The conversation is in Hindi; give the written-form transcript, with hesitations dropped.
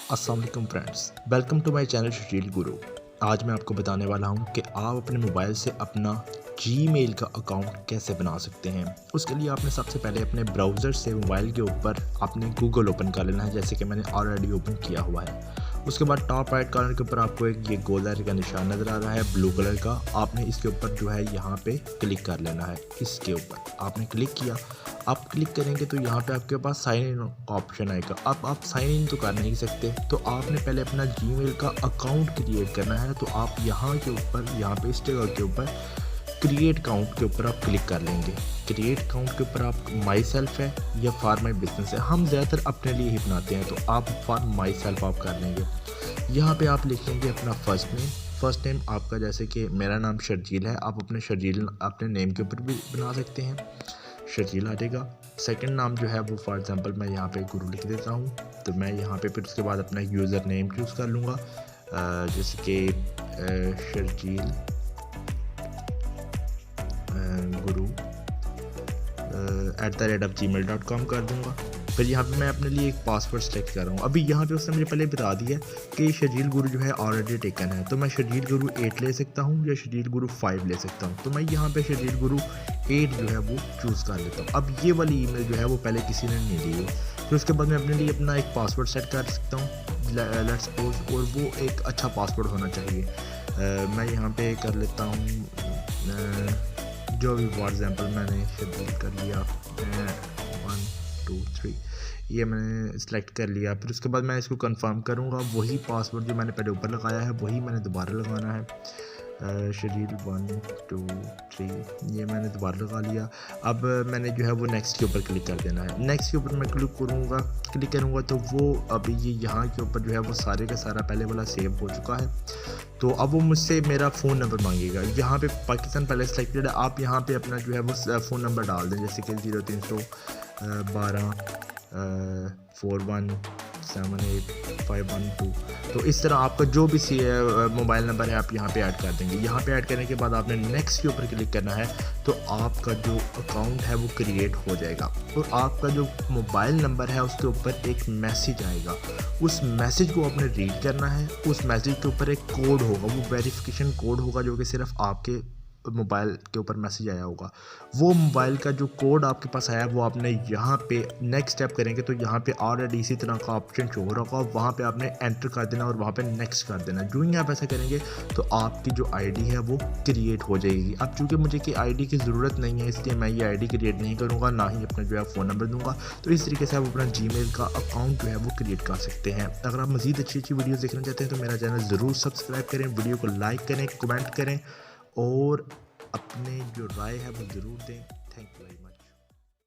अस्सलाम वालेकुम friends, welcome to my channel Sharjeel Guru. आज मैं आपको बताने वाला हूं कि आप अपने मोबाइल से अपना जीमेल का अकाउंट कैसे बना सकते हैं। उसके लिए आपने सबसे पहले अपने ब्राउज़र से मोबाइल के ऊपर आपने गूगल ओपन कर लेना है, जैसे कि मैंने ऑलरेडी ओपन किया हुआ है। उसके बाद टॉप राइट कॉर्नर के ऊपर आपको एक ये गोल का निशान नज़र आ रहा है ब्लू कलर का। आपने इसके ऊपर जो है यहाँ पे क्लिक कर लेना है। इसके ऊपर आपने क्लिक किया, आप क्लिक करेंगे तो यहाँ पे आपके पास साइन इन का ऑप्शन आएगा। अब आप साइन इन तो कर नहीं सकते, तो आपने पहले अपना जीमेल का अकाउंट क्रिएट करना है। तो आप यहाँ के ऊपर, यहाँ पे इस जगह के ऊपर क्रिएट अकाउंट के ऊपर आप क्लिक कर लेंगे। क्रिएट अकाउंट के ऊपर आप माई सेल्फ है या फॉर माई बिजनेस है, हम ज़्यादातर अपने लिए ही बनाते हैं, तो आप फॉर माई सेल्फ आप कर लेंगे। यहाँ पे आप लिखेंगे अपना फर्स्ट नेम आपका, जैसे कि मेरा नाम शर्जील है, आप अपने शर्जील अपने नेम के ऊपर भी बना सकते हैं, शर्जील आ जाएगा। सेकंड नाम जो है वो फॉर एग्जांपल मैं यहाँ पे गुरु लिख देता हूँ, तो मैं यहाँ पे फिर उसके बाद अपना यूज़र नेम चूज़ कर लूँगा, जैसे कि शर्जील गुरु @gmail.com कर दूँगा। फिर यहाँ पे मैं अपने लिए एक पासवर्ड सेलेक्ट कर रहा हूँ। अभी यहाँ पे उसने मुझे पहले बता दिया कि शर्जील गुरु जो है ऑलरेडी टेकन है, तो मैं शर्जील गुरु 8 ले सकता हूँ या शर्जील गुरु 5 ले सकता हूँ। तो मैं यहाँ पे शर्जील गुरु 8 जो है वो चूज़ कर लेता हूँ। अब ये वाली ईमेल जो है वो पहले किसी ने नहीं ली है, फिर उसके बाद मैं अपने लिए अपना एक पासवर्ड सेट कर सकता हूँ, लेट्स सपोज, और वो एक अच्छा पासवर्ड होना चाहिए। मैं यहाँ पे कर लेता हूँ जो भी, फॉर एग्जांपल मैंने शेड्यूल कर लिया 1 2 3, ये मैंने सेलेक्ट कर लिया। फिर उसके बाद मैं इसको कंफर्म करूँगा, वही पासवर्ड जो मैंने पहले ऊपर लगाया है वही मैंने दोबारा लगाना है। शेड्यूल 1 2 3 ये मैंने दोबारा लगा लिया। अब मैंने जो है वो नेक्स्ट के ऊपर क्लिक कर देना है। नेक्स्ट के ऊपर मैं क्लिक करूँगा तो वो अभी ये यहाँ के ऊपर जो है वो सारे का सारा पहले वाला सेव हो चुका है। तो अब वो मुझसे मेरा फ़ोन नंबर मांगेगा। यहाँ पे पाकिस्तान पहले सेलेक्टेड है, आप यहाँ पे अपना जो है वो फ़ोन नंबर डाल दें, जैसे कि 0312 4178 तो इस तरह आपका जो भी मोबाइल नंबर है आप यहाँ पे ऐड कर देंगे। यहाँ पे ऐड करने के बाद आपने नेक्स्ट के ऊपर क्लिक करना है, तो आपका जो अकाउंट है वो क्रिएट हो जाएगा और आपका जो मोबाइल नंबर है उसके ऊपर एक मैसेज आएगा। उस मैसेज को आपने रीड करना है। उस मैसेज के ऊपर एक कोड होगा, वो वेरिफिकेशन कोड होगा जो कि सिर्फ आपके मोबाइल के ऊपर मैसेज आया होगा। वो मोबाइल का जो कोड आपके पास आया वो आपने यहाँ पे नेक्स्ट स्टेप करेंगे तो यहाँ पे ऑलरेडी इसी तरह का ऑप्शन शो हो रहा होगा, वहाँ पे आपने एंटर कर देना और वहाँ पे नेक्स्ट कर देना। जो ही आप ऐसा करेंगे तो आपकी जो आईडी है वो क्रिएट हो जाएगी। अब चूँकि मुझे कि आईडी की ज़रूरत नहीं है, इसलिए मैं ये आईडी क्रिएट नहीं करूँगा, ना ही अपना जो है फ़ोन नंबर दूँगा। तो इस तरीके से आप अपना जीमेल का अकाउंट जो है वो क्रिएट कर सकते हैं। अगर आप मज़ीद अच्छी वीडियोज़ देखना चाहते हैं तो मेरा चैनल ज़रूर सब्सक्राइब करें, वीडियो को लाइक करें, कमेंट करें और अपने जो राय है वो ज़रूर दें। Thank you very much.